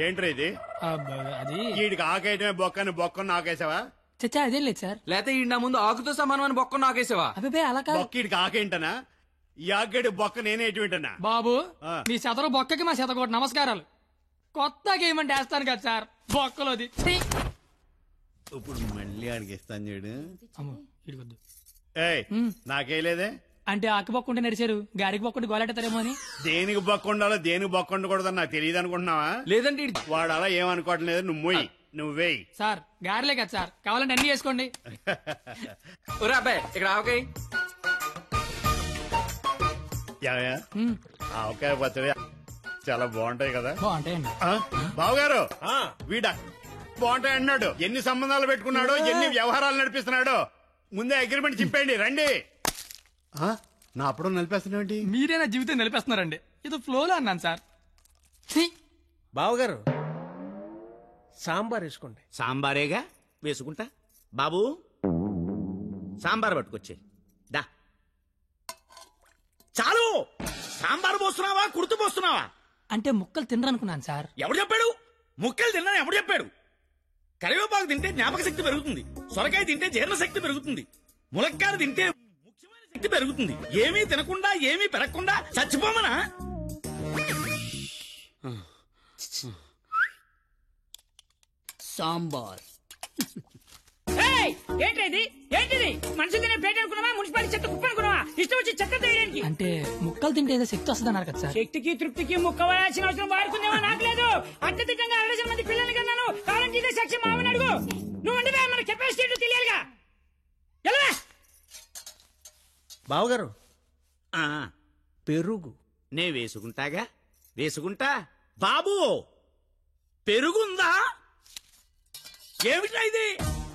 ఏంట్రా ఇది? అది వీడికి ఆకేయటమే బొక్కని బొక్కను ఆకేసావా? చచ్చా అదేం లేదు సార్. లేకపోతే ఈ నా ముందు ఆకుతో సమానం అని బొక్క నాకేసావా? అబ్బే అలా కాదు. బొక్కీడికి ఆకేంటనా? ఈ ఆకేడు బొక్క నేనే ఎటువంటనా? బాబు మీ శతరు బొక్కకి మా శతకోటి నమస్కారాలు. కొత్త గేమ్ అంటే వేస్తాను కదా సార్ బొక్కలోది. ఇప్పుడు మళ్ళీ అడిగిస్తాను చూడు. ఇడిగొద్దు. నాకే లేదే అంటే ఆకు బొక్క ఉంటే నడిచారు, గారికి బొక్కుంటే గోలెట్టారేమో అని. దేనికి బొక్క ఉండాలో దేనికి బొక్క ఉండకూడదని నాకు తెలియదు అనుకుంటున్నావా? లేదంటే వాడు అలా ఏమనుకోవటం లేదు. నువ్వేయి సార్. గారిలే కదా సార్, కావాలంటే అన్ని చేసుకోండి. అబ్బాయి ఇక్కడ ఆవకాయ ఆవకాయ పచ్చడి చాలా బాగుంటాయి కదా? బాగుంటాయండి. బావగారు వీడ బాగుంటాయి అన్నాడు. ఎన్ని సంబంధాలు పెట్టుకున్నాడో, ఎన్ని వ్యవహారాలు నడిపిస్తున్నాడో. ముందే అగ్రిమెంట్ చెప్పండి. రండి. నా అప్పుడు నలిపేస్తున్నాండి. మీరే నా జీవితం నిలిపేస్తున్నారండి. ఇది ఫ్లోలో అన్నాను సార్. బావగారు సాంబార్ వేసుకోండి. సాంబారేగా వేసుకుంటా. బాబు సాంబార్ పట్టుకొచ్చే. దా చాలు. సాంబార్ పోస్తున్నావా కుర్తు పోస్తున్నావా? అంటే ముక్కలు తినరనుకున్నాను సార్. ఎవడు చెప్పాడు? ముక్కలు తిన్నా ఎవడు చెప్పాడు? కరివేపాకు తింటే జ్ఞాపక శక్తి పెరుగుతుంది, సొరకాయ తింటే జీర్ణ శక్తి పెరుగుతుంది, ములక్కాయ తింటే ముఖ్యమైన శక్తి పెరుగుతుంది. ఏమీ తినకుండా ఏమీ పెరగకుండా చచ్చిపోమనా? సాంబార్ ఏంటిది? ఏంటిది? మనుషులు తినే ప్లేట్ అనుకున్నావా? మున్సిపాలిటీ చెత్త కుప్ప అనుకున్నావా? ఇష్టం వచ్చి చెత్త తీయడానికి. అంటే ముక్కలు తింటే ఏదో శక్తి వస్తుంది అన్నారు కదా సార్. శక్తికి తృప్తికి ముక్కవలసిన అవసరం వాడుకుందేమో నాకు లేదు. అత్యధికంగా 60 మంది పిల్లలు కన్నాను. కావాలంటే ఇదే సాక్షి మామని అడుగు. నువ్వు అంటే మన కెపాసిటీ తెలియాలిగా. ఎలా బావగారు పెరుగు నే వేసుకుంటాగా. వేసుకుంటా. బాబు పెరుగుందా? ఏమిటా ఇది?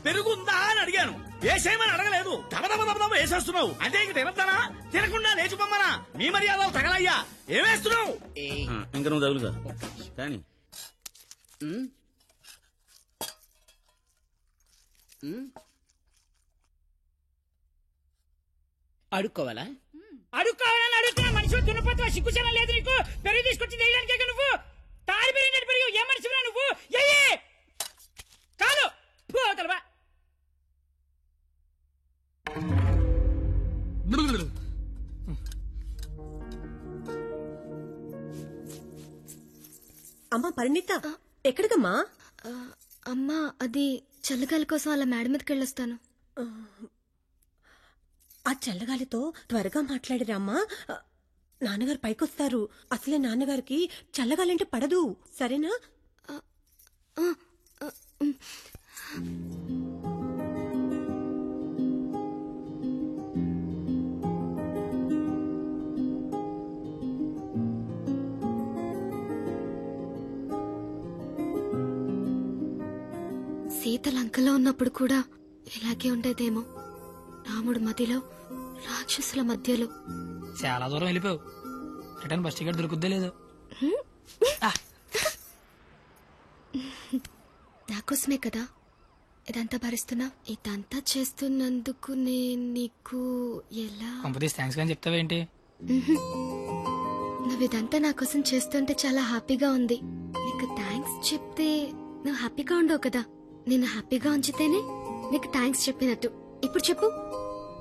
పెరుగుందా అని అడిగాను. వేసేయమని అడగలేదు. దబదబ వేసేస్తున్నావు. అంటే ఇంక తినద్దానా? తినకుండా లేచిపోమ్మనా? మీ మర్యాదలు తగలయ్యా. ఏమేస్తున్నావు? ఇంక నువ్వు తగులుగా కానీ అడుక్కోవాలా? అడుక్కోవాలని అడుగుతున్నా. మనిషి దున్నపోతున్నా, సిగ్గుచనం లేదు నీకు. పెరుగు తీసుకొచ్చి వేయడానికే నువ్వు తారి పెరిగినట్టు పెరుగు. ఏ మనిషిరా నువ్వు? కాదు పోతలవా. అమ్మా పరిణిత ఎక్కడికమ్మా? అమ్మా అది చల్లగాలి కోసం అలా మేడ మీదకి వెళ్ళొస్తాను. ఆ చల్లగాలితో త్వరగా మాట్లాడిరామ్మా. నాన్నగారు పైకొస్తారు. అసలే నాన్నగారికి చల్లగాలంటే పడదు. సరేనా? సీత లంకలో ఉన్నప్పుడు కూడా ఇలాగే ఉండేదేమో. రాముడు మధ్యలో, రాక్షసుల మధ్యలో. చాలా దూరం వెళ్ళిపోయావు. రిటర్న్ బస్ టికెట్ దొరుకుద్దే లేదు. నాకోసమే కదా ఇదంతా భరిస్తున్నా. ఇదంతా చేస్తున్నందుకు నేను నీకు ఎలా థ్యాంక్స్ కానీ చెప్తావేంటి? నువ్వు ఇదంతా నా కోసం చేస్తుంటే చాలా హ్యాపీగా ఉంది. నీకు థ్యాంక్స్ చెప్తే నువ్వు హ్యాపీగా ఉండవు కదా. నేను హ్యాపీగా ఉంచితేనే నీకు థ్యాంక్స్ చెప్పినట్టు. ఇప్పుడు చెప్పు,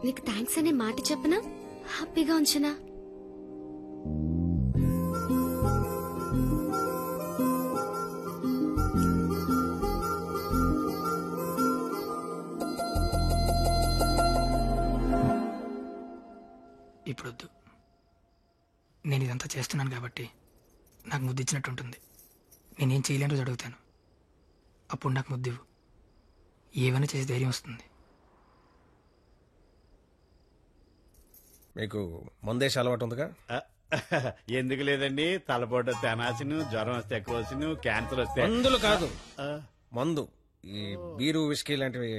నీకు థ్యాంక్స్ అనే మాట చెప్పనా, హ్యాపీగా ఉంచనా? ఇప్పుడొద్దు. నేను ఇదంతా చేస్తున్నాను కాబట్టి నాకు ముద్దు ఇచ్చినట్టు ఉంటుంది. నేనేం చేయలేని రోజు అడుగుతాను, అప్పుడు నాకు ముద్దివ్వు. ఏమైనా చేసి ధైర్యం వస్తుంది. మీకు మందేసి అలవాటు ఉందిగా? ఎందుకు లేదండి. తలపోట తెనాసిను, జ్వరం వస్తే ఎక్కువ, క్యాన్సర్ వస్తే. మందులు కాదు, మందు. ఈ బీరు విస్కీ లాంటివి.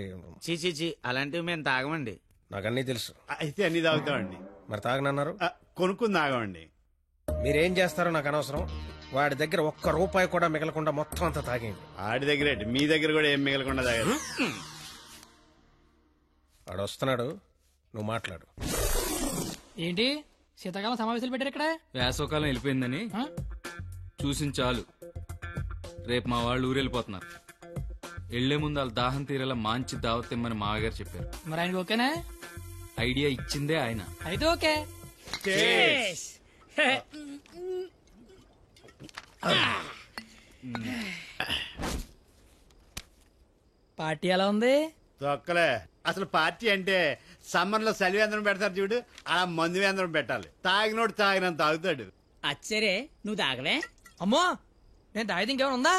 చీచీ అలాంటివి మేము తాగమండి. నాకు అన్నీ తెలుసు. అయితే అన్ని తాగుతామండి. మరి తాగనన్నారు? కొనుక్కుని తాగమండి. మీరేం చేస్తారో నాకు అనవసరం. వాడి దగ్గర ఒక్క రూపాయి కూడా మిగలకుండా మొత్తం అంతా తాగేయండి. ఆడి దగ్గర మీ దగ్గర కూడా ఏం మిగలకుండా తాగారు. వాడు వస్తున్నాడు, నువ్వు మాట్లాడు. ఏంటి శీతాకాలం సమావేశాలు పెట్టారు ఇక్కడ? వేసవకాలం వెళ్ళిపోయిందని చూసించాలు. రేపు మా వాళ్ళు ఊరెళ్ళిపోతున్నారు. వెళ్లే ముందు వాళ్ళ దాహం తీరేలా మంచి దావత్ ఇమ్మని మావయ్య గారు చెప్పారు. మరి ఆయనకి ఓకేనా? ఐడియా ఇచ్చిందే ఆయన. అయితే ఓకే. పార్టీ ఎలా ఉంది? తొక్కలే. అసలు పార్టీ అంటే సమ్మర్ లో సలివేంద్రం పెడతారు చూడు, అలా మందు వేంద్రం పెట్టాలి. తాగినోడు తాగినంత తాగుతాడు. అచ్చరే నువ్వు తాగవే? అమ్మో, నేను తాగితే ఇంకేమైనా ఉందా?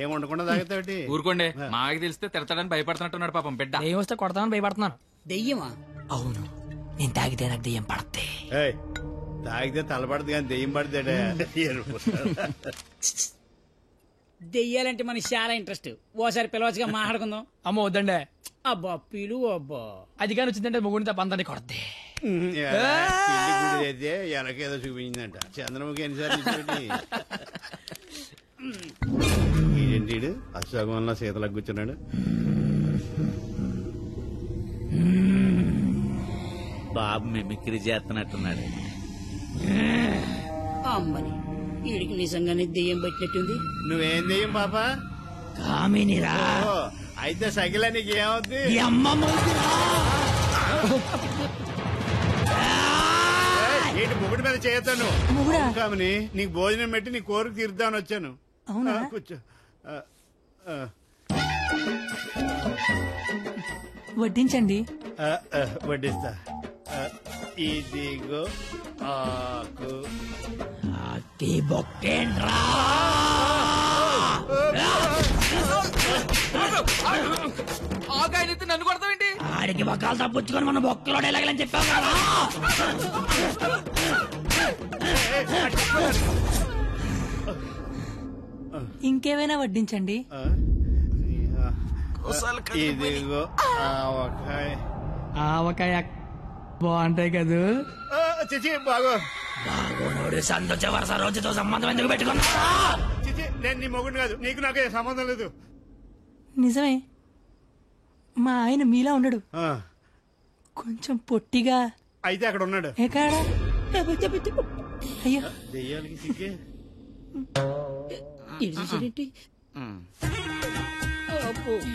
ఏం ఉండకుండా తాగుతాడు. ఊరుకోండి, మాకి తెలిస్తే తిడతాడని భయపడుతున్నట్టున్నాడు పాపం బిడ్డ. దెయ్యం వస్తే కొడతామని భయపడుతున్నాను. దెయ్యమా? అవును, నేను తాగితే నాకు దెయ్యం పడతాయి. తాగితే తలపడదు కానీ దెయ్యం పడతాడే. దెయ్యాలంటే మనకి చాలా ఇంట్రెస్ట్. ఓసారి పిలవచ్చుగా మాట్లాడుకుందాం. అమ్మో వద్దండే. అబ్బా పిలువు. అబ్బా అది కానీ వచ్చిందంటే ముగ్గురిని తప్ప అందరినీ కొడతాయి. అయితే ఎనకేదో చూపించిందంట. చంద్రముఖి ఎన్నిసార్లు ఏంటి అశోకంలో సీతలకు కూర్చున్నాడు. బాబు మిమిక్రీ చేస్తున్నట్టున్నాడు. అమ్మని వీడికి నిజంగానే దెయ్యం పట్టినట్టుంది. నువ్వేం దెయ్యం పాప? కామినిరా. అయితే సగిల నీకు ఏమవుద్ది? ఏంటి ముగుడి మీద చేయతాను కామని? నీకు భోజనం పెట్టి నీ కోరిక తీర్దామని వచ్చాను. అవునా? కూర్చో. వడ్డించండి. వడ్డిస్తా. ఇదిగో ఆకు. ఆకాయనైతే నన్ను కొడతావేంటి? ఆడికి బొక్కలు తప్పించుకొని మన బొక్కలో ఎలాగలని చెప్పావు కదా. ఇంకేమైనా వడ్డించండి. ఇదిగో ఆవకాయ. ఆవకాయ బాగుంటాయి కదూ? చిచి బాగో. బాగోనోడు సంతోష వరుస రోజుతో సంబంధం ఎందుకు పెట్టుకున్నా? చిచి నేను నీ మొగుడు కాదు, నీకు నాకే సంబంధం లేదు. నిజమే, మా ఆయన మీలా ఉండడు, కొంచెం పొట్టిగా. అయితే అక్కడ ఉన్నాడు. ఎక్కడా? అయ్యో దెయ్యాలకి సిగ్గే.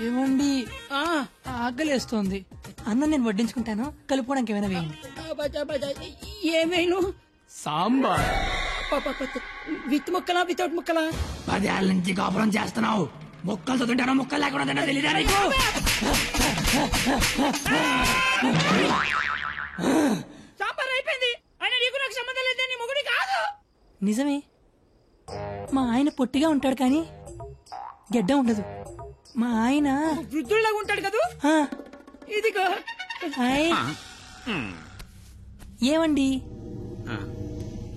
ఏమండి, ఆకలేస్తోంది. అన్నం నేను వడ్డించుకుంటాను, కలుపుకోవడానికి ఏమైనా వేయండి. ఏమైనా సాంబార్. విత్ ముక్కలా వితౌట్ ముక్కలా? 10 ఏళ్ళ నుంచి కాపురం చేస్తున్నావు, ముక్కలతో తింటానో ముక్కలు లేకుండా తింటా తెలీదా నీకు? సాంబార్ అయిపోయింది. ఆయన నీకు నాకు సంబంధం లేదు, నీ మొగుడి కాదు. నిజమే, మా ఆయన పొట్టిగా ఉంటాడు కానీ గెడ్డ ఉండదు. మా ఆయన వృద్ధుల్లాగా ఉంటాడు కదా. ఇదిగో ఏమండి,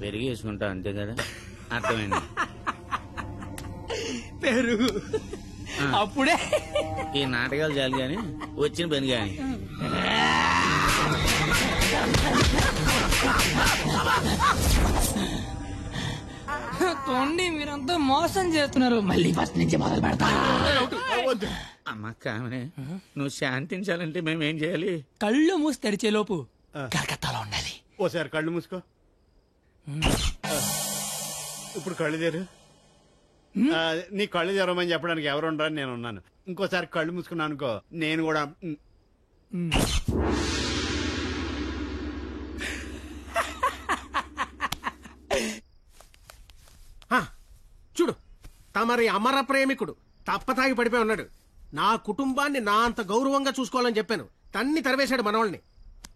పెరిగి వేసుకుంటా అంతే కదా. అర్థమైంది. పెరుగు అప్పుడే. ఈ నాటకాలు చాలు గాని వచ్చిన పని గాని. తోండి, మీరంతా మోసం చేస్తున్నారు. మళ్ళీ ఫస్ట్ నుంచి మొదలు పెడతా. అమ్మ కామనే, నువ్వు శాంతించాలంటే మేమేం చేయాలి? కళ్ళు మూసి తెరిచే లోపు కలకత్తాలో ఉండాలి. ఓసారి కళ్ళు మూసుకో. ఇప్పుడు కళ్ళు తెరు. నీ కళ్ళు తెరవమని చెప్పడానికి ఎవరు ఉండరని నేను ఉన్నాను. ఇంకోసారి కళ్ళు మూసుకున్నాను అనుకో, నేను కూడా. చూడు, తమరి అమర ప్రేమికుడు తప్పతాగి పడిపోయి ఉన్నాడు. నా కుటుంబాన్ని నా అంత గౌరవంగా చూసుకోవాలని చెప్పాను, తన్ని తరివేశాడు మనవాళ్ళని.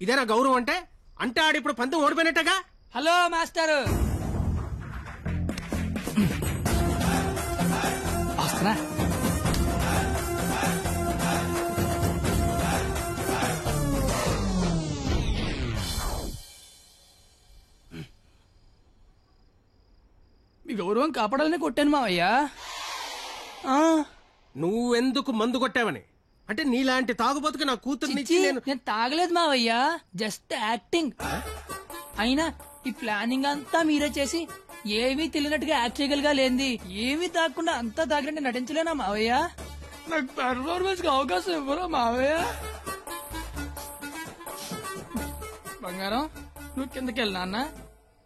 ఇదేనా గౌరవం అంటే? అంటే ఆడిప్పుడు పందెం ఓడిపోయినట్టగా. హలో మాస్టర్, వస్తున్నా. మీ గౌరవం కాపాడాలని కొట్టాను మావయ్యా. నువ్వెందుకు మందు కొట్టావని? అంటే నీలాంటి తాగుబోతుకి నా కూతుర్నిచ్చి నేను తాగలేదు మావయ్యా, జస్ట్ యాక్టింగ్. అయినా ఈ ప్లానింగ్ అంతా మీరే చేసి ఏమీ తెలియనట్టుగా యాక్ట్ చేయగలిగా లేంది. ఏమీ తాగకుండా అంతా తాగినట్టు నటించలేనా మావయ్య? నాకు పెర్ఫార్మెన్స్ కి అవకాశం ఇవ్వరా మావయ్య? బంగారం, నువ్వు కిందకెళ్ళి నాన్న.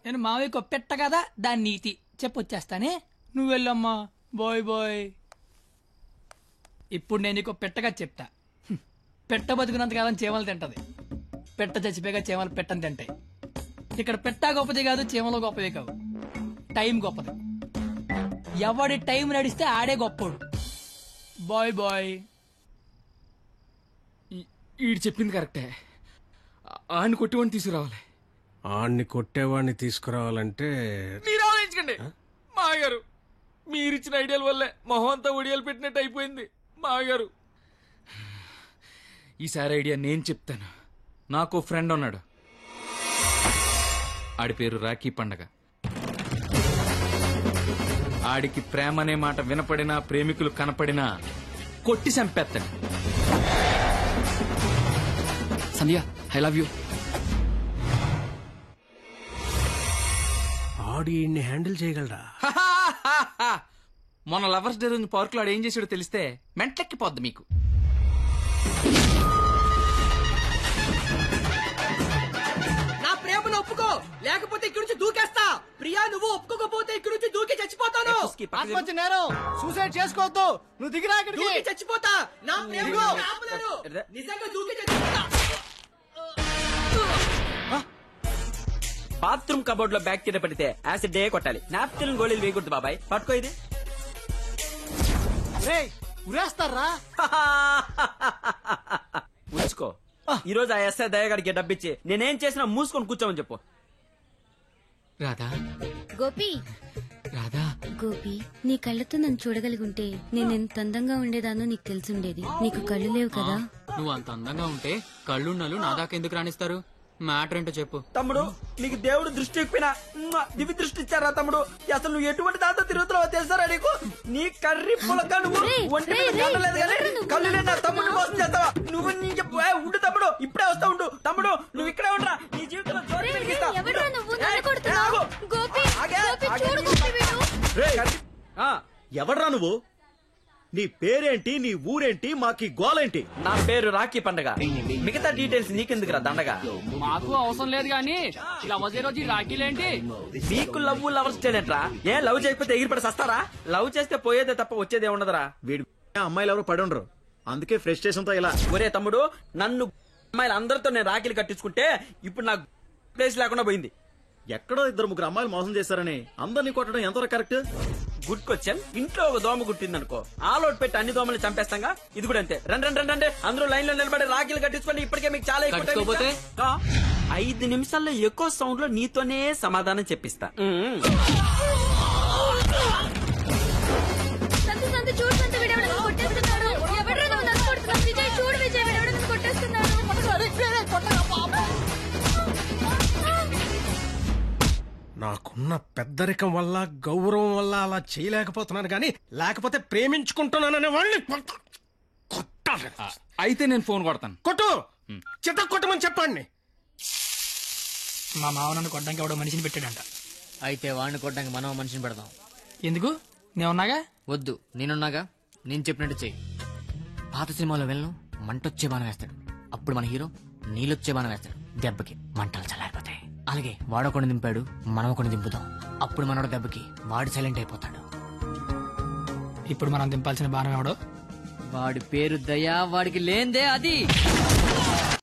నేను మావయ్యకు పెట్ట కదా, దాని నీతి చెప్పొచ్చేస్తానే. నువ్వు వెళ్ళమ్మా, బాయ్ బాయ్. ఇప్పుడు నేను నీకు పెట్టగా చెప్తా. పెట్ట బతుకున్నంత కాలం చీమలు తింటది, పెట్ట చచ్చిపోయాక చీమలు పెట్టని తింటాయి. ఇక్కడ పెట్ట గొప్పది కాదు, చీమలు గొప్పది కావు, టైం గొప్పది. ఎవడి టైం నడిస్తే ఆడే గొప్పోడు. Bye bye. ఈడు చెప్పింది కరెక్టే. ఆడిని కొట్టివాడిని తీసుకురావాలి. ఆడిని కొట్టేవాడిని తీసుకురావాలంటే మీరు ఆలోచించండి మాగారు. మీరిచ్చిన ఐడియాల వల్లే మొహం అంతా ఒడియాలు పెట్టినట్టు అయిపోయింది మాగారు. ఈసారి ఐడియా నేను చెప్తాను. నాకు ఫ్రెండ్ ఉన్నాడు, ఆడి పేరు రాఖీ పండగ. ఆడికి ప్రేమ అనే మాట వినపడినా, ప్రేమికులు కనపడినా కొట్టి చంపేస్తాడు. Sandhya, I love you. ఆడి హ్యాండిల్ చేయగలరా? మొన్న లవర్స్ డే రోజు పార్క్ లో ఆడు ఏం చేసాడో తెలిస్తే మెంట్లెక్కిపోద్ది మీకు. నా ప్రేమను ఒప్పుకో, లేకపోతే ఇక్కడి నుంచి దూకేస్తా. ప్రియా, నువ్వు ఒప్పుకోకపోతే ఇక్కడి నుంచి దూకి చచ్చిపోతాను. ఆత్మహత్య నేరం, సూసైడ్ చేసుకోవద్దు. నువ్వు దిగిరా ఇక్కడికి. దూకి చచ్చిపోతా. నా ప్రేమను ఆపలేరు. నిజంగా దూకి చచ్చిపోతా. బాత్రూమ్ కబోర్డ్ లో బ్యాక్టీరియా పడితే యాసిడ్ డే కొట్టాలి. నాప్కిన్ గోళీలు వేయకూడదు బాబాయ్. పట్టుకో ఇది. ఉరేస్తారా? ఉంచుకో. ఈ రోజు ఆ ఎస్ఐ దయగాడికి డబ్బిచ్చి నేనేం చేసినా మూసుకొని కూర్చోమని చెప్పు. రాధా, గోపి, రాధా, గోపి, నీ కళ్ళతో నన్ను చూడగలిగుంటే నేను ఎంత అందంగా ఉండేదానో నీకు తెలిసుండేది. నీకు కళ్ళు లేవు కదా. నువ్వు అంత అందంగా ఉంటే కళ్ళున్నలు నా దాకా ఎందుకు రాణిస్తారు? మ్యాటర్ ఏంటో చెప్పు. తమ్ముడు, నీకు దేవుడు దృష్టి ఎక్కిపోయినా దివ్య దృష్టి ఇచ్చారా తమ్ముడు? అసలు నువ్వు ఎటువంటి దాంతో తిరుగుతున్నావో తెలుసారా నీకు? నీ కర్రీ పులక నువ్వు ఒంటి మీద కట్టలేదు కానీ కళ్ళు లేదా తమ్ముడు మోసం చేస్తావా నువ్వు? ఉండు తమ్ముడు, ఇప్పుడే వస్తా ఉండు. తమ్ముడు, నువ్వు ఇక్కడే ఉండరా. నీ జీవితంలో జ్యోతి వెలిగిస్తా. ఎవడ్రా నువ్వు? నీ పేరేంటి, నీ ఊరేంటి, మాకి గోలేంటి? నా పేరు రాఖీ పండగ. మిగతా డీటెయిల్స్ నీకెందుకురా దండగా? మాకు అవసరం లేదు గానీ లవ్ రోజు రాఖీలేంటి? నీకు లవ్ లవర్స్ చేయలేంట్రా? ఏ లవ్ చేయకపోతే ఎగిరిపడి సస్తారా? లవ్ చేస్తే పోయేదే తప్ప వచ్చేదే ఉండదురా. వీడి అమ్మాయిలు ఎవరు పడి ఉండరు, అందుకే ఫ్రస్ట్రేషన్ తో ఇలా. ఒరే తమ్ముడు, నన్ను అమ్మాయిలు అందరితో నేను రాఖీలు కట్టించుకుంటే ఇప్పుడు నాకు ప్లేస్ లేకుండా పోయింది. ఎక్కడో 2-3 అమ్మాయిలు మోసం చేశారని అందరినీ కొట్టడం ఎంతవరకు కరెక్ట్? Good question. ఇంట్లో ఒక దోమ గుట్టిందనుకో, ఆల్ అవుట్ పెట్టి అన్ని దోమలు చంపేస్తాగా. ఇది కూడా అంతే. రండి అందరూ లైన్ లో నిలబడి రాఖీలు కట్టించుకోండి. ఇప్పటికే మీకు చాలా ఎక్కువ. 5 నిమిషాల్లో ఎక్కువ సౌండ్ లో నీతోనే సమాధానం చెప్పిస్తా. నాకున్న పెద్దరికం వల్ల, గౌరవం వల్ల అలా చేయలేకపోతున్నాను గాని, లేకపోతే ప్రేమించుకుంటున్నాననే వాళ్ళని కొట్టాలి. అయితే నేను ఫోన్ కొడతాను. కొట్టు, చిత్త కొట్టమని చెప్పండి. మా మావ నన్ను కొట్టడానికి ఎవడో మనిషిని పెట్టాడంట. అయితే వాడిని కొట్టడానికి మనం మనిషిని పెడదాం. ఎందుకు? నేనున్నాగా. వద్దు, నేనున్నాగా. నేను చెప్పినట్టు చెయ్యి. పాత సినిమాలో వెళ్ళను, మంటొచ్చే బాణం వేస్తాడు. అప్పుడు మన హీరో నీళ్ళొచ్చే బాణం వేస్తాడు. దెబ్బకి మంటలు చల్లారిపోతాయి. అలాగే వాడొకడిని దింపాడు, మనం ఒకడిని దింపుదాం. అప్పుడు మనోడు దెబ్బకి వాడు సైలెంట్ అయిపోతాడు. ఇప్పుడు మనం దింపాల్సిన బాణం ఎవడో? వాడి పేరు దయా, వాడికి లేందే అది.